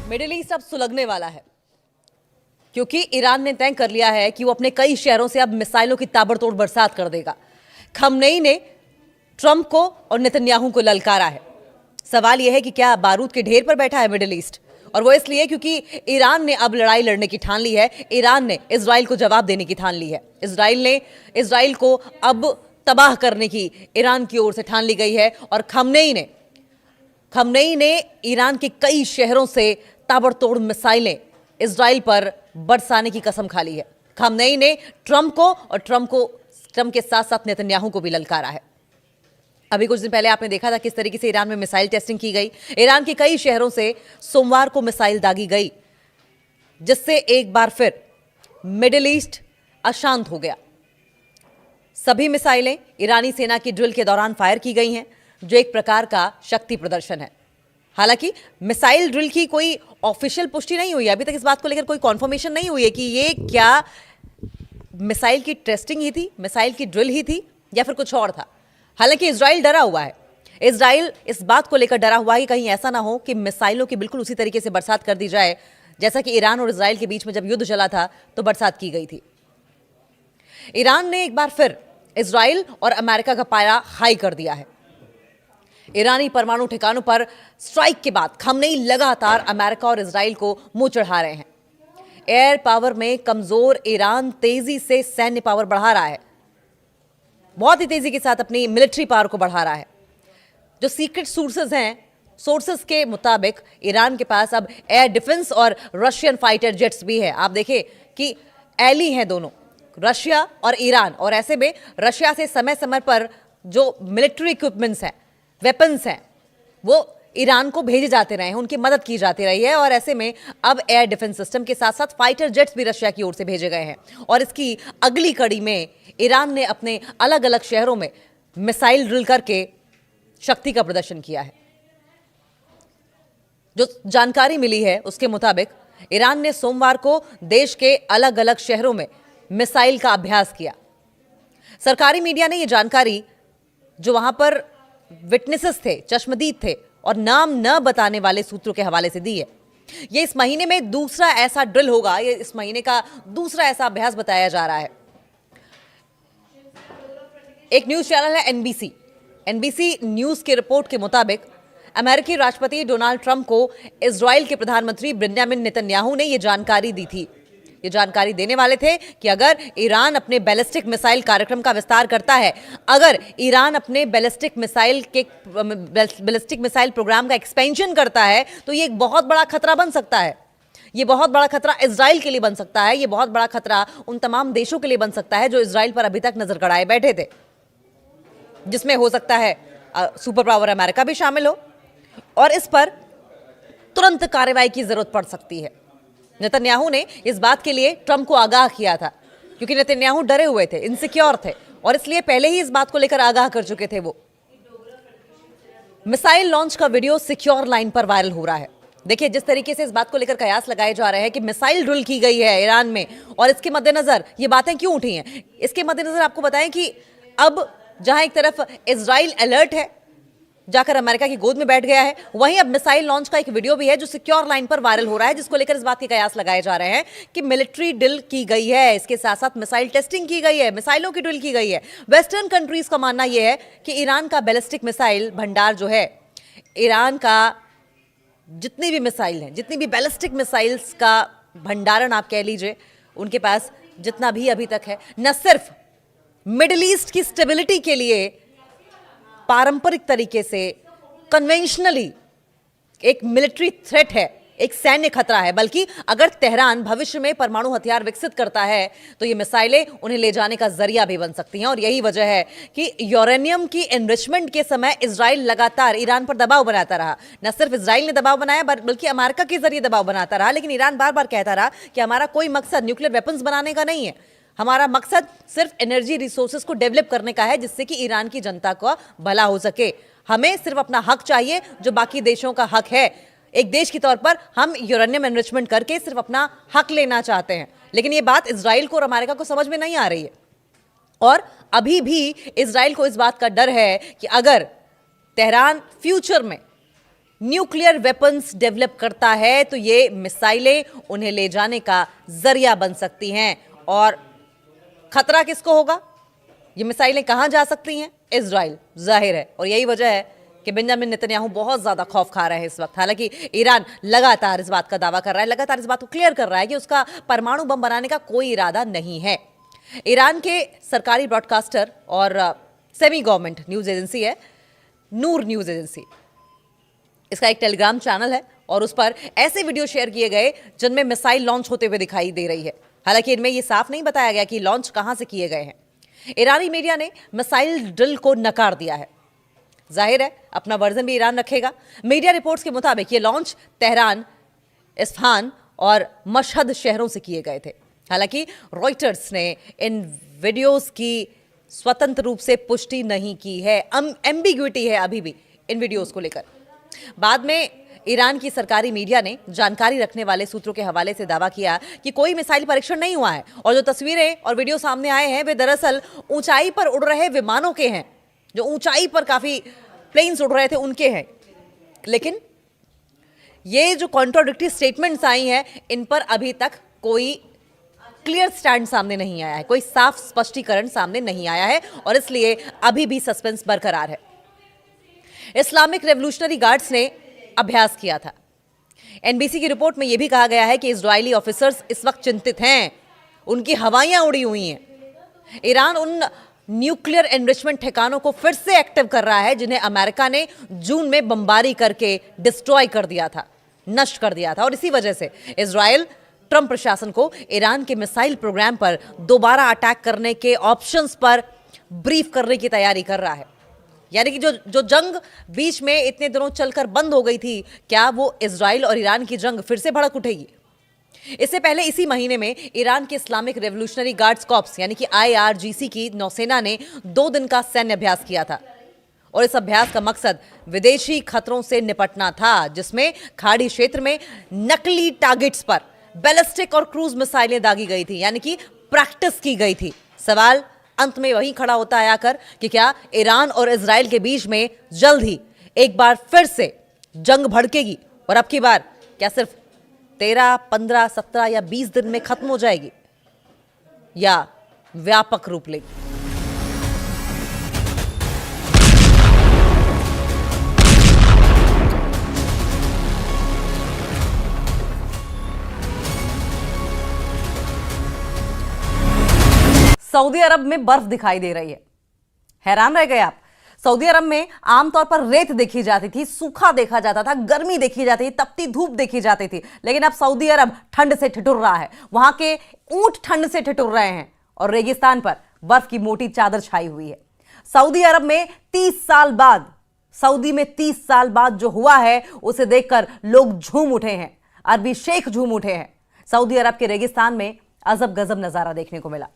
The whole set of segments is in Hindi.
मिडिल ईस्ट अब सुलगने वाला है क्योंकि ईरान ने तय कर लिया है कि वो अपने कई शहरों से अब मिसाइलों की ताबड़तोड़ बरसात कर देगा। खमनेई ने ट्रंप को और नेतन्याहू को ललकारा है। सवाल यह है कि क्या बारूद के ढेर पर बैठा है मिडिल ईस्ट, और वो इसलिए क्योंकि ईरान ने अब लड़ाई लड़ने की ठान ली है। ईरान ने इजराइल को जवाब देने की ठान ली है। इजराइल को अब तबाह करने की ईरान की ओर से ठान ली गई है। और खमनेई ने ईरान के कई शहरों से ताबड़तोड़ मिसाइलें इजराइल पर बरसाने की कसम खा ली है। खमनेई ने ट्रंप के साथ साथ नेतन्याहू को भी ललकारा है। अभी कुछ दिन पहले आपने देखा था किस तरीके से ईरान में मिसाइल टेस्टिंग की गई। ईरान के कई शहरों से सोमवार को मिसाइल दागी गई, जिससे एक बार फिर मिडिल ईस्ट अशांत हो गया। सभी मिसाइलें ईरानी सेना की ड्रिल के दौरान फायर की गई हैं, जो एक प्रकार का शक्ति प्रदर्शन है। हालांकि मिसाइल ड्रिल की कोई ऑफिशियल पुष्टि नहीं हुई है, अभी तक इस बात को लेकर कोई कॉन्फर्मेशन नहीं हुई है कि ये क्या मिसाइल की टेस्टिंग ही थी, मिसाइल की ड्रिल ही थी, या फिर कुछ और था। हालांकि इजराइल डरा हुआ है। इजराइल इस बात को लेकर डरा हुआ है कि कहीं ऐसा ना हो कि मिसाइलों की बिल्कुल उसी तरीके से बरसात कर दी जाए जैसा कि ईरान और इजराइल के बीच में जब युद्ध चला था तो बरसात की गई थी। ईरान ने एक बार फिर इजराइल और अमेरिका का पारा हाई कर दिया है। ईरानी परमाणु ठिकानों पर स्ट्राइक के बाद खमनेई लगातार अमेरिका और इजराइल को मुंह चढ़ा रहे हैं। एयर पावर में कमजोर ईरान तेजी से सैन्य पावर बढ़ा रहा है, बहुत ही तेजी के साथ अपनी मिलिट्री पावर को बढ़ा रहा है। जो सीक्रेट सोर्सेस के मुताबिक ईरान के पास अब एयर डिफेंस और रशियन फाइटर जेट्स भी है। आप देखें कि एली हैं दोनों, रशिया और ईरान, और ऐसे में रशिया से समय समय पर जो मिलिट्री इक्विपमेंट्स हैं, वेपन्स हैं, वो ईरान को भेजे जाते रहे हैं, उनकी मदद की जाती रही है। और ऐसे में अब एयर डिफेंस सिस्टम के साथ साथ फाइटर जेट्स भी रशिया की ओर से भेजे गए हैं। और इसकी अगली कड़ी में ईरान ने अपने अलग अलग शहरों में मिसाइल ड्रिल करके शक्ति का प्रदर्शन किया है। जो जानकारी मिली है उसके मुताबिक ईरान ने सोमवार को देश के अलग अलग शहरों में मिसाइल का अभ्यास किया। सरकारी मीडिया ने यह जानकारी, जो वहां पर विटनेसेस थे, चश्मदीद थे और नाम न बताने वाले सूत्रों के हवाले से दी है। यह इस महीने में दूसरा ऐसा ड्रिल होगा, यह इस महीने का दूसरा ऐसा अभ्यास बताया जा रहा है। एक न्यूज चैनल है एनबीसी न्यूज की रिपोर्ट के मुताबिक अमेरिकी राष्ट्रपति डोनाल्ड ट्रंप को इजराइल के प्रधानमंत्री बेंजामिन नेतन्याहू ने यह जानकारी दी थी। ये जानकारी देने वाले थे कि अगर ईरान अपने बैलिस्टिक मिसाइल कार्यक्रम का विस्तार करता है, अगर ईरान अपने बैलिस्टिक मिसाइल प्रोग्राम का एक्सपेंशन करता है, तो ये एक बहुत बड़ा खतरा बन सकता है। ये बहुत बड़ा खतरा इजराइल के लिए बन सकता है। ये बहुत बड़ा खतरा उन तमाम देशों के लिए बन सकता है जो इजराइल पर अभी तक नजर गड़ाए बैठे थे, जिसमें हो सकता है सुपर पावर अमेरिका भी शामिल हो, और इस पर तुरंत कार्रवाई की जरूरत पड़ सकती है। नेतन्याहू ने इस बात के लिए ट्रंप को आगाह किया था, क्योंकि नेतन्याहू डरे हुए थे, इनसिक्योर थे, और इसलिए पहले ही इस बात को लेकर आगाह कर चुके थे। वो मिसाइल लॉन्च का वीडियो सिक्योर लाइन पर वायरल हो रहा है। देखिए, जिस तरीके से इस बात को लेकर कयास लगाए जा रहे हैं कि मिसाइल ड्रिल की गई है ईरान में, और इसके मद्देनजर ये बातें क्यों उठी हैं, इसके मद्देनजर आपको बताएं कि अब जहां एक तरफ इजराइल अलर्ट है, जाकर अमेरिका की गोद में बैठ गया है, वहीं अब मिसाइल लॉन्च का एक वीडियो भी है जो सिक्योर लाइन पर वायरल हो रहा है, जिसको लेकर इस बात के कयास लगाए जा रहे हैं कि मिलिट्री ड्रिल की गई है, इसके साथ साथ मिसाइल टेस्टिंग की गई है, मिसाइलों की ड्रिल की गई है। वेस्टर्न कंट्रीज का मानना यह है कि ईरान का बैलिस्टिक मिसाइल भंडार जो है, ईरान का जितनी भी मिसाइल हैं, जितनी भी बैलिस्टिक मिसाइल्स का भंडारण आप कह लीजिए, उनके पास जितना भी अभी तक है, न सिर्फ मिडिल ईस्ट की स्टेबिलिटी के लिए पारंपरिक तरीके से कन्वेंशनली एक मिलिट्री थ्रेट है, एक सैन्य खतरा है, बल्कि अगर तेहरान भविष्य में परमाणु हथियार विकसित करता है तो ये मिसाइलें उन्हें ले जाने का जरिया भी बन सकती हैं। और यही वजह है कि यूरेनियम की एनरिचमेंट के समय इजराइल लगातार ईरान पर दबाव बनाता रहा। न सिर्फ इजराइल ने दबाव बनाया, बल्कि अमेरिका के जरिए दबाव बनाता रहा, लेकिन ईरान बार बार कहता रहा कि हमारा कोई मकसद न्यूक्लियर वेपन्स बनाने का नहीं है, हमारा मकसद सिर्फ एनर्जी रिसोर्सेज को डेवलप करने का है, जिससे कि ईरान की जनता का भला हो सके। हमें सिर्फ अपना हक चाहिए, जो बाकी देशों का हक है। एक देश के तौर पर हम यूरेनियम एनरिचमेंट करके सिर्फ अपना हक लेना चाहते हैं। लेकिन ये बात इजराइल को और अमेरिका को समझ में नहीं आ रही है, और अभी भी इजराइल को इस बात का डर है कि अगर तेहरान फ्यूचर में न्यूक्लियर वेपन्स डेवलप करता है तो ये मिसाइलें उन्हें ले जाने का जरिया बन सकती हैं। और खतरा किसको होगा? ये मिसाइलें कहां जा सकती हैं? इजराइल, जाहिर है। और यही वजह है कि बेंजामिन नेतन्याहू बहुत ज्यादा खौफ खा रहे हैं इस वक्त। हालांकि ईरान लगातार इस बात का दावा कर रहा है, लगातार इस बात को क्लियर कर रहा है कि उसका परमाणु बम बनाने का कोई इरादा नहीं है। ईरान के सरकारी ब्रॉडकास्टर और सेमी गवर्नमेंट न्यूज एजेंसी है नूर न्यूज एजेंसी, इसका एक टेलीग्राम चैनल है और उस पर ऐसे वीडियो शेयर किए गए जिनमें मिसाइल लॉन्च होते हुए दिखाई दे रही है। हालांकि इनमें यह साफ नहीं बताया गया कि लॉन्च कहां से किए गए हैं। ईरानी मीडिया ने मिसाइल ड्रिल को नकार दिया है। जाहिर है अपना वर्जन भी ईरान रखेगा। मीडिया रिपोर्ट्स के मुताबिक ये लॉन्च तेहरान, इस्फहान और मशहद शहरों से किए गए थे। हालांकि रॉयटर्स ने इन वीडियोस की स्वतंत्र रूप से पुष्टि नहीं की है। एम्बिग्विटी है अभी भी इन वीडियोस को लेकर। बाद में ईरान की सरकारी मीडिया ने जानकारी रखने वाले सूत्रों के हवाले से दावा किया कि कोई मिसाइल परीक्षण नहीं हुआ है और जो तस्वीरें और वीडियो सामने आए हैं वे दरअसल ऊंचाई पर उड़ रहे विमानों के हैं, जो ऊंचाई पर काफी प्लेन्स उड़ रहे थे उनके हैं। लेकिन ये जो कॉन्ट्राडिक्टरी स्टेटमेंट्स आई हैं इन पर अभी तक कोई क्लियर स्टैंड सामने नहीं आया है, कोई साफ स्पष्टीकरण सामने नहीं आया है और इसलिए अभी भी सस्पेंस बरकरार है। इस्लामिक रेवोल्यूशनरी गार्ड्स ने अभ्यास किया था। एनबीसी की रिपोर्ट में यह भी कहा गया है कि इजरायली ऑफिसर्स इस वक्त चिंतित हैं, उनकी हवाइयां उड़ी हुई हैं। ईरान उन न्यूक्लियर एनरिचमेंट ठिकानों को फिर से एक्टिव कर रहा है जिन्हें अमेरिका ने जून में बमबारी करके डिस्ट्रॉय कर दिया था, नष्ट कर दिया था। और इसी वजह से इजराइल ट्रंप प्रशासन को ईरान के मिसाइल प्रोग्राम पर दोबारा अटैक करने के ऑप्शंस पर ब्रीफ करने की तैयारी कर रहा है। यानी कि जो जंग बीच में इतने दिनों चलकर बंद हो गई थी, क्या वो इजराइल और ईरान की जंग फिर से भड़क उठेगी? इससे पहले इसी महीने में ईरान के इस्लामिक रेवोल्यूशनरी गार्ड्स कॉर्प्स यानी कि IRGC की नौसेना ने 2 दिन का सैन्य अभ्यास किया था और इस अभ्यास का मकसद विदेशी खतरों से निपटना था, जिसमें खाड़ी क्षेत्र में नकली टारगेट्स पर बैलिस्टिक और क्रूज मिसाइलें दागी गई थी, यानी कि प्रैक्टिस की गई थी। सवाल अंत में वही खड़ा होता है आकर कि क्या ईरान और इजराइल के बीच में जल्द ही एक बार फिर से जंग भड़केगी और अब की बार क्या सिर्फ 13, 15, 17 या 20 दिन में खत्म हो जाएगी या व्यापक रूप लेगी? सऊदी अरब में बर्फ दिखाई दे रही है। हैरान रह गए आप? सऊदी अरब में आमतौर पर रेत देखी जाती थी, सूखा देखा जाता था, गर्मी देखी जाती थी, तपती धूप देखी जाती थी। लेकिन अब सऊदी अरब ठंड से ठिठुर रहा है। वहां के ऊंट ठंड से ठिठुर रहे हैं और रेगिस्तान पर बर्फ की मोटी चादर छाई हुई है। सऊदी अरब में 30 साल बाद, सऊदी में 30 साल बाद जो हुआ है उसे देखकर लोग झूम उठे हैं, अरबी शेख झूम उठे हैं। सऊदी अरब के रेगिस्तान में अजब गजब नजारा देखने को मिला।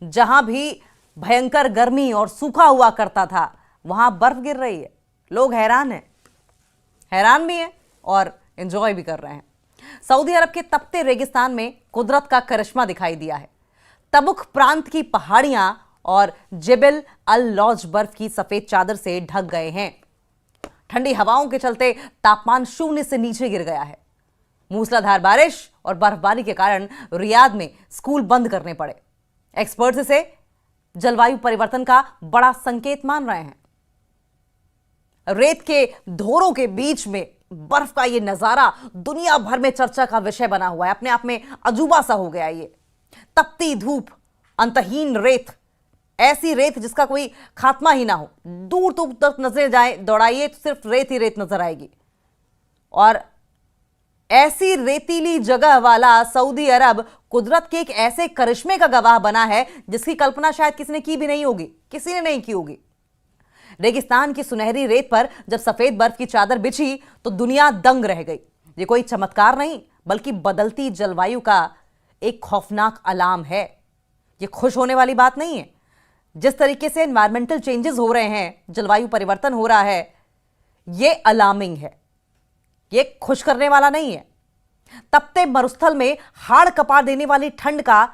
जहां भी भयंकर गर्मी और सूखा हुआ करता था वहां बर्फ गिर रही है। लोग हैरान हैं, हैरान भी हैं और एंजॉय भी कर रहे हैं। सऊदी अरब के तपते रेगिस्तान में कुदरत का करिश्मा दिखाई दिया है। तबुक प्रांत की पहाड़ियां और जेबल अल लौज बर्फ की सफेद चादर से ढक गए हैं। ठंडी हवाओं के चलते तापमान 0 से नीचे गिर गया है। मूसलाधार बारिश और बर्फबारी के कारण रियाद में स्कूल बंद करने पड़े। एक्सपर्ट्स इसे जलवायु परिवर्तन का बड़ा संकेत मान रहे हैं। रेत के धोरों के बीच में बर्फ का यह नजारा दुनिया भर में चर्चा का विषय बना हुआ है। अपने आप में अजूबा सा हो गया ये। तपती धूप, अंतहीन रेत, ऐसी रेत जिसका कोई खात्मा ही ना हो। दूर दूर तक नजर जाए दौड़ाइए तो सिर्फ रेत ही रेत नजर आएगी। और ऐसी रेतीली जगह वाला सऊदी अरब कुदरत के एक ऐसे करिश्मे का गवाह बना है जिसकी कल्पना शायद किसी ने की भी नहीं होगी, किसी ने नहीं की होगी। रेगिस्तान की सुनहरी रेत पर जब सफेद बर्फ की चादर बिछी तो दुनिया दंग रह गई। ये कोई चमत्कार नहीं बल्कि बदलती जलवायु का एक खौफनाक अलार्म है। ये खुश होने वाली बात नहीं है। जिस तरीके से एनवायरमेंटल चेंजेस हो रहे हैं, जलवायु परिवर्तन हो रहा है, ये अलार्मिंग है, ये खुश करने वाला नहीं है। तपते मरुस्थल में हाड़ कपा देने वाली ठंड का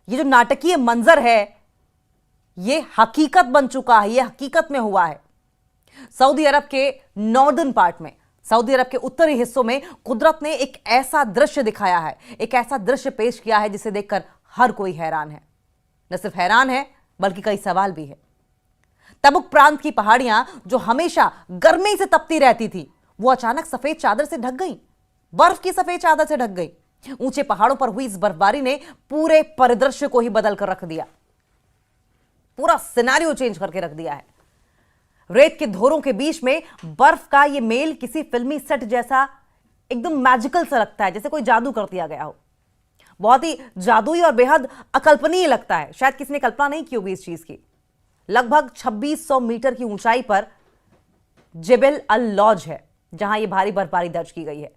ये जो नाटकीय मंजर है, ये हकीकत बन चुका है, ये हकीकत में हुआ है। सऊदी अरब के नॉर्दर्न पार्ट में सऊदी अरब के उत्तरी हिस्सों में कुदरत ने एक ऐसा दृश्य दिखाया है, एक ऐसा दृश्य पेश किया है जिसे देखकर हर कोई हैरान है। न सिर्फ हैरान है बल्कि कई सवाल भी है। तबुक प्रांत की पहाड़ियां जो हमेशा गर्मी से तपती रहती थी, वो अचानक सफेद चादर से ढक गई, बर्फ की सफेद चादर से ढक गई। ऊंचे पहाड़ों पर हुई इस बर्फबारी ने पूरे परिदृश्य को ही बदल कर रख दिया, पूरा सिनेरियो चेंज करके रख दिया है। रेत के धोरों के बीच में बर्फ का ये मेल किसी फिल्मी सेट जैसा एकदम मैजिकल सा लगता है, जैसे कोई जादू कर दिया गया हो। बहुत ही जादुई और बेहद अकल्पनीय लगता है। शायद किसी ने कल्पना नहीं की होगी इस चीज की। लगभग 2600 मीटर की ऊंचाई पर जेबल अल लौज है जहां यह भारी बर्फबारी दर्ज की गई है।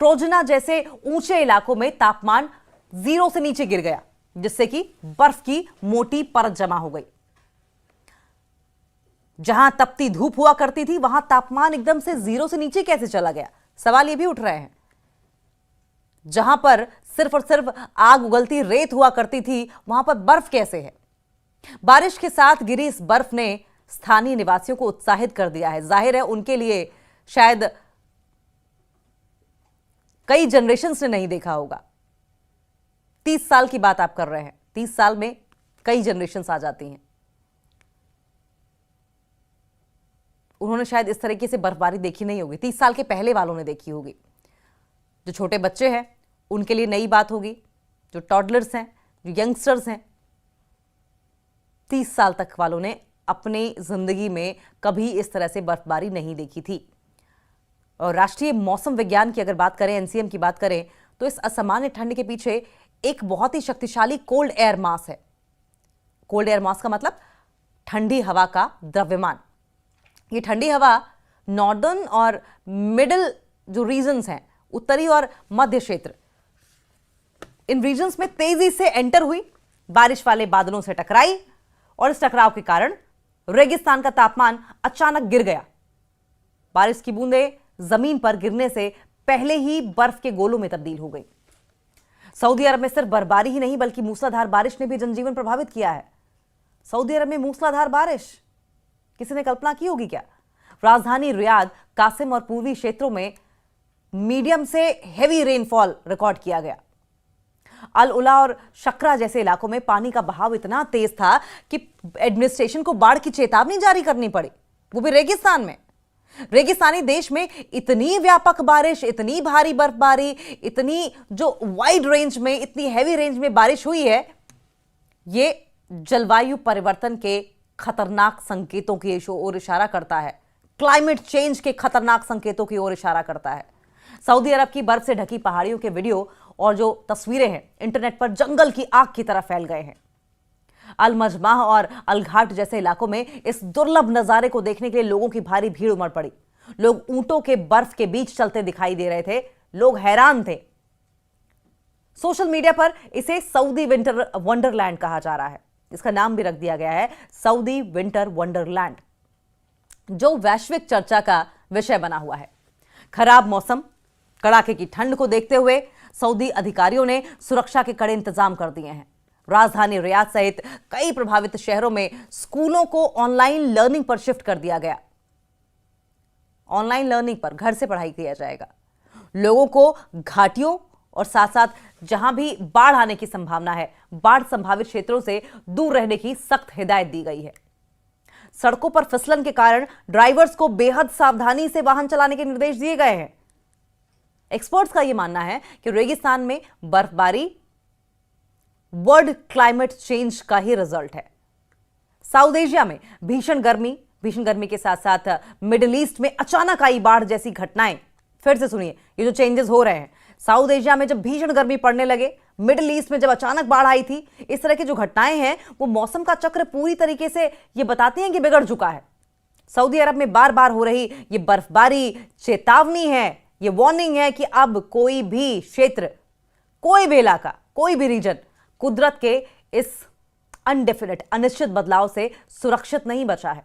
ट्रोजना जैसे ऊंचे इलाकों में तापमान 0 से नीचे गिर गया, जिससे कि बर्फ की मोटी परत जमा हो गई। जहां तपती धूप हुआ करती थी वहां तापमान एकदम से 0 से नीचे कैसे चला गया? सवाल ये भी उठ रहे हैं। जहां पर सिर्फ और सिर्फ आग उगलती रेत हुआ करती थी, वहां पर बर्फ कैसे है? बारिश के साथ गिरी इस बर्फ ने स्थानीय निवासियों को उत्साहित कर दिया है। जाहिर है उनके लिए शायद कई जनरेशंस ने नहीं देखा होगा। 30 साल की बात आप कर रहे हैं, 30 साल में कई जनरेशंस आ जाती हैं। उन्होंने शायद इस तरीके से बर्फबारी देखी नहीं होगी। 30 साल के पहले वालों ने देखी होगी। जो छोटे बच्चे हैं उनके लिए नई बात होगी, जो टॉडलर्स हैं, जो यंगस्टर्स हैं। 30 साल तक वालों ने अपनी जिंदगी में कभी इस तरह से बर्फबारी नहीं देखी थी। और राष्ट्रीय मौसम विज्ञान की अगर बात करें, एनसीएम की बात करें, तो इस असामान्य ठंड के पीछे एक बहुत ही शक्तिशाली कोल्ड एयर मास है। कोल्ड एयर मास का मतलब ठंडी हवा का द्रव्यमान। ये ठंडी हवा नॉर्दर्न और मिडिल जो रीजन्स हैं, उत्तरी और मध्य क्षेत्र, इन रीजन्स में तेजी से एंटर हुई, बारिश वाले बादलों से टकराई और इस टकराव के कारण रेगिस्तान का तापमान अचानक गिर गया। बारिश की बूंदें जमीन पर गिरने से पहले ही बर्फ के गोलों में तब्दील हो गई। सऊदी अरब में सिर्फ बर्फबारी ही नहीं बल्कि मूसलाधार बारिश ने भी जनजीवन प्रभावित किया है। सऊदी अरब में मूसलाधार बारिश किसी ने कल्पना की होगी क्या? राजधानी रियाद, कासिम और पूर्वी क्षेत्रों में मीडियम से हेवी रेनफॉल रिकॉर्ड किया गया। अल उला और शकरा जैसे इलाकों में पानी का बहाव इतना तेज था कि एडमिनिस्ट्रेशन को बाढ़ की चेतावनी जारी करनी पड़ी, वो भी रेगिस्तान में। रेगिस्तानी देश में इतनी व्यापक बारिश, इतनी भारी बर्फबारी, इतनी जो वाइड रेंज में, इतनी हैवी रेंज में बारिश हुई है, ये जलवायु परिवर्तन के खतरनाक संकेतों की ओर इशारा करता है। क्लाइमेट चेंज के खतरनाक संकेतों की ओर इशारा करता है। सऊदी अरब की बर्फ से ढकी पहाड़ियों के वीडियो और जो तस्वीरें हैं इंटरनेट पर जंगल की आग की तरह फैल गए हैं। अल मजमाह और अल घाट जैसे इलाकों में इस दुर्लभ नजारे को देखने के लिए लोगों की भारी भीड़ उमड़ पड़ी। लोग ऊंटों के बर्फ के बीच चलते दिखाई दे रहे थे। लोग हैरान थे। सोशल मीडिया पर इसे सऊदी विंटर वंडरलैंड कहा जा रहा है। इसका नाम भी रख दिया गया है सऊदी विंटर वंडरलैंड, जो वैश्विक चर्चा का विषय बना हुआ है। खराब मौसम, कड़ाके की ठंड को देखते हुए सऊदी अधिकारियों ने सुरक्षा के कड़े इंतजाम कर दिए हैं। राजधानी रियाद सहित कई प्रभावित शहरों में स्कूलों को ऑनलाइन लर्निंग पर शिफ्ट कर दिया गया। ऑनलाइन लर्निंग पर घर से पढ़ाई किया जाएगा। लोगों को घाटियों और साथ साथ जहां भी बाढ़ आने की संभावना है, बाढ़ संभावित क्षेत्रों से दूर रहने की सख्त हिदायत दी गई है। सड़कों पर फिसलन के कारण ड्राइवर्स को बेहद सावधानी से वाहन चलाने के निर्देश दिए गए हैं। एक्सपर्ट्स का यह मानना है कि रेगिस्तान में बर्फबारी वर्ल्ड क्लाइमेट चेंज का ही रिजल्ट है। साउथ एशिया में भीषण गर्मी के साथ साथ मिडिल ईस्ट में अचानक आई बाढ़ जैसी घटनाएं, फिर से सुनिए ये जो चेंजेस हो रहे हैं। साउथ एशिया में जब भीषण गर्मी पड़ने लगे, मिडिल ईस्ट में जब अचानक बाढ़ आई थी, इस तरह की जो घटनाएं हैं वो मौसम का चक्र पूरी तरीके से ये बताती हैं कि बिगड़ चुका है। सऊदी अरब में बार बार हो रही ये बर्फबारी चेतावनी है, ये वार्निंग है कि अब कोई भी क्षेत्र, कोई भी इलाका, कोई भी रीजन कुदरत के इस अनडेफिनेट, अनिश्चित बदलाव से सुरक्षित नहीं बचा है।